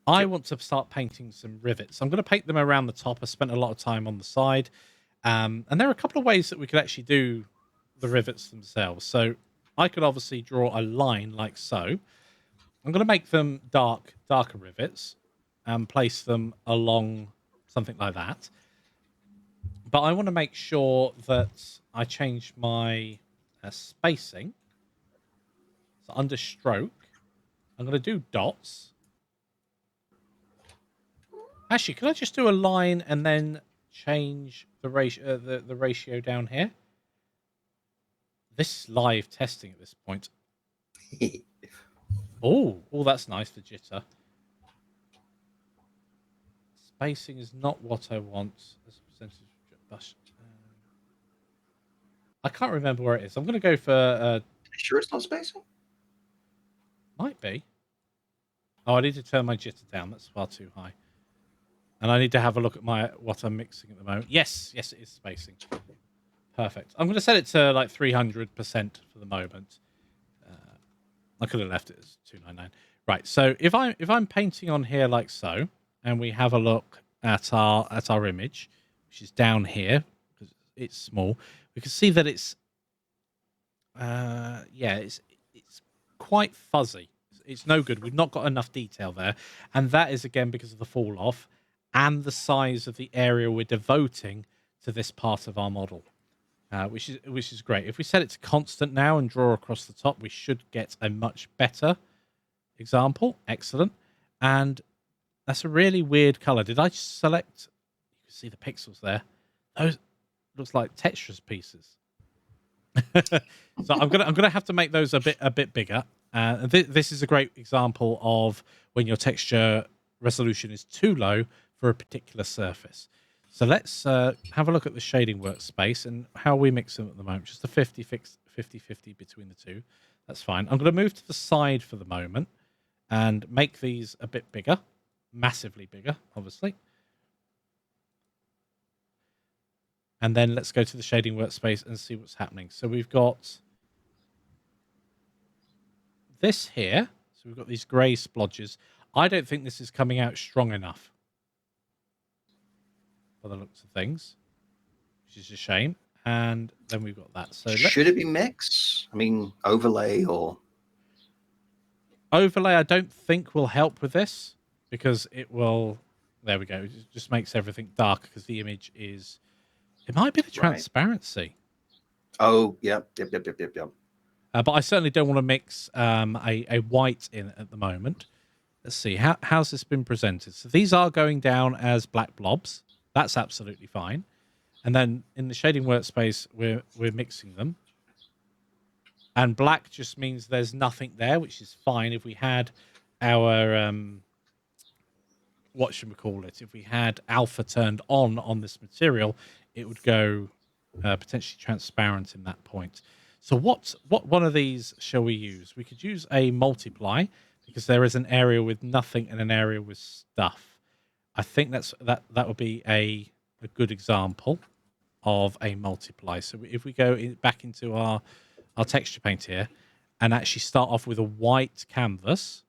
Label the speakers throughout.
Speaker 1: I want to start painting some rivets. I'm going to paint them around the top. I spent a lot of time on the side. And there are a couple of ways that we could actually do the rivets themselves. So I could obviously draw a line like so. I'm going to make them darker rivets and place them along something like that. But I want to make sure that I change my spacing. So under stroke, I'm going to do dots. Actually, can I just do a line and then change the ratio, the ratio down here? This is live testing at this point. Oh, that's nice for jitter. Spacing is not what I want as a percentage of I can't remember where it is. I'm going to go for...
Speaker 2: sure it's not spacing?
Speaker 1: Might be. Oh, I need to turn my jitter down. That's far too high. And I need to have a look at what I'm mixing at the moment. Yes, it is spacing. Perfect. I'm going to set it to like 300% for the moment. I could have left it as 299. Right. So if I'm painting on here like so, and we have a look at our image, which is down here because it's small, we can see that it's it's quite fuzzy. It's no good. We've not got enough detail there, and that is again because of the fall off and the size of the area we're devoting to this part of our model, which is great. If we set it to constant now and draw across the top, we should get a much better example. Excellent. And that's a really weird color. Did I select? You can see the pixels there. Those looks like Tetris pieces. So I'm gonna have to make those a bit bigger. This is a great example of when your texture resolution is too low for a particular surface. So let's have a look at the shading workspace and how we mix them at the moment. Just a 50-50 between the two. That's fine. I'm going to move to the side for the moment and make these a bit bigger. Massively bigger, obviously. And then let's go to the shading workspace and see what's happening. So we've got this here. So we've got these grey splodges. I don't think this is coming out strong enough for the looks of things, which is a shame. And then we've got that. So
Speaker 2: should it be mix? I mean, overlay or...
Speaker 1: Overlay, I don't think will help with this because it will... There we go. It just makes everything dark because the image is... It might be the transparency.
Speaker 2: Right. Oh, yep.
Speaker 1: But I certainly don't want to mix a white in at the moment. Let's see. How's this been presented? So these are going down as black blobs. That's absolutely fine. And then in the shading workspace, we're mixing them. And black just means there's nothing there, which is fine. If we had our... what should we call it? If we had alpha turned on this material, it would go potentially transparent in that point. So what one of these shall we use? We could use a multiply because there is an area with nothing and an area with stuff. I think that would be a good example of a multiply. So if we go back into our texture paint here and actually start off with a white canvas.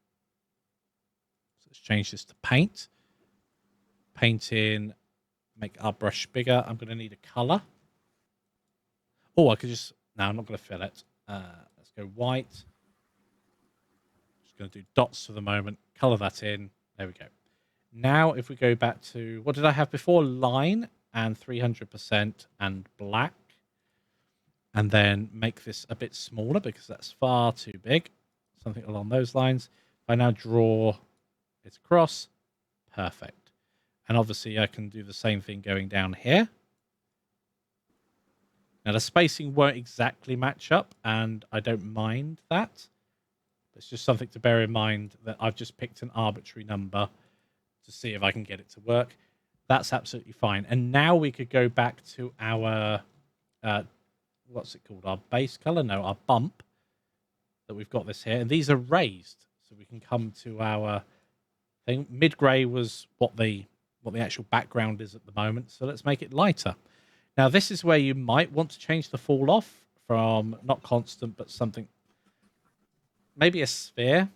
Speaker 1: So let's change this to paint. Paint in, make our brush bigger. I'm going to need a color. Oh, I could just... No, I'm not going to fill it. Let's go white. Just going to do dots for the moment. Color that in. There we go. Now, if we go back to... What did I have before? Line and 300% and black. And then make this a bit smaller because that's far too big. Something along those lines. If I now draw it across, perfect. And obviously I can do the same thing going down here. Now the spacing won't exactly match up, and I don't mind that. It's just something to bear in mind that I've just picked an arbitrary number to see if I can get it to work. That's absolutely fine. And now we could go back to our, what's it called? Our base color? No, our bump that we've got this here. And these are raised, so we can come to our thing. Mid-gray was what the actual background is at the moment. So let's make it lighter. Now, this is where you might want to change the fall off from not constant, but something, maybe a sphere,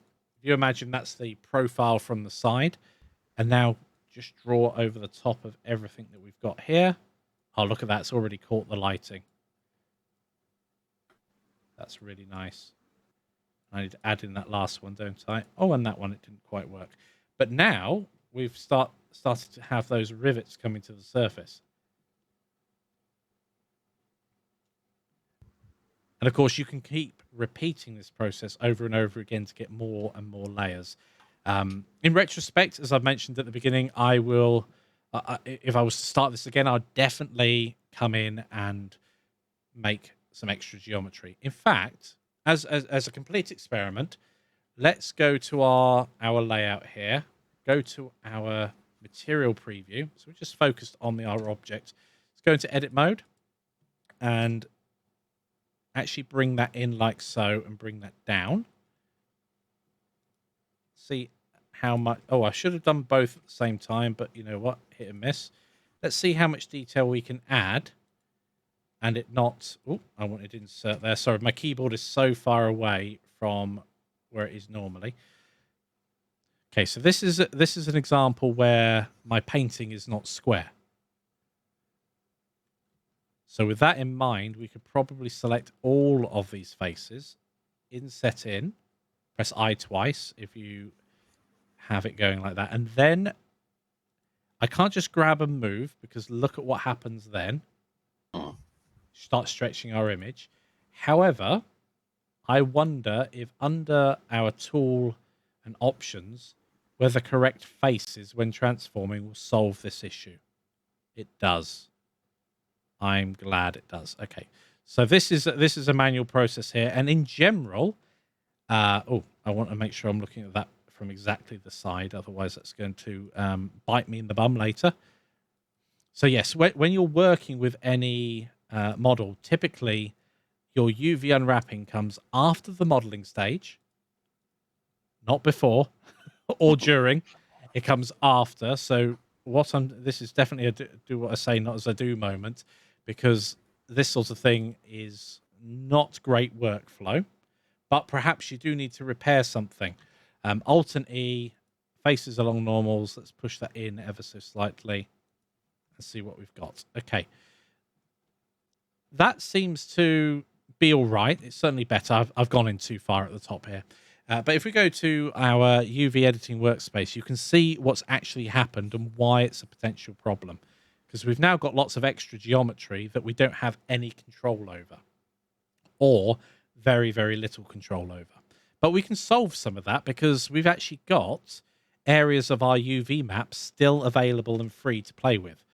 Speaker 1: If you imagine that's the profile from the side, and now just draw over the top of everything that we've got here. Oh, look at that. It's already caught the lighting. That's really nice. I need to add in that last one, don't I? Oh, and that one, it didn't quite work. But now we've started to have those rivets coming to the surface. And of course, you can keep repeating this process over and over again to get more and more layers. In retrospect, as I've mentioned at the beginning, I will, if I was to start this again, I'd definitely come in and make some extra geometry. In fact, as a complete experiment, let's go to our layout here, go to our material preview. So we're just focused on our object. Let's go into edit mode and actually bring that in like so and bring that down. See how much. Oh, I should have done both at the same time, but you know what? Hit and miss. Let's see how much detail we can add and it not. Oh, I wanted to insert there. Sorry, my keyboard is so far away from where it is normally. Okay, so this is an example where my painting is not square. So with that in mind, we could probably select all of these faces, inset in, press I twice if you have it going like that. And then I can't just grab and move because look at what happens then. Start stretching our image. However, I wonder if under our tool and options, whether correct faces when transforming will solve this issue. It does. I'm glad it does. Okay, so this is a manual process here, and in general, I want to make sure I'm looking at that from exactly the side. Otherwise, that's going to bite me in the bum later. So yes, when you're working with any model, typically your UV unwrapping comes after the modeling stage, not before or during. It comes after. So this is definitely a do what I say, not as I do moment. Because this sort of thing is not great workflow, but perhaps you do need to repair something. Alt and E, faces along normals. Let's push that in ever so slightly and see what we've got. Okay. That seems to be all right. It's certainly better. I've gone in too far at the top here. But if we go to our UV editing workspace, you can see what's actually happened and why it's a potential problem. Because we've now got lots of extra geometry that we don't have any control over, or very, very little control over. But we can solve some of that because we've actually got areas of our UV map still available and free to play with.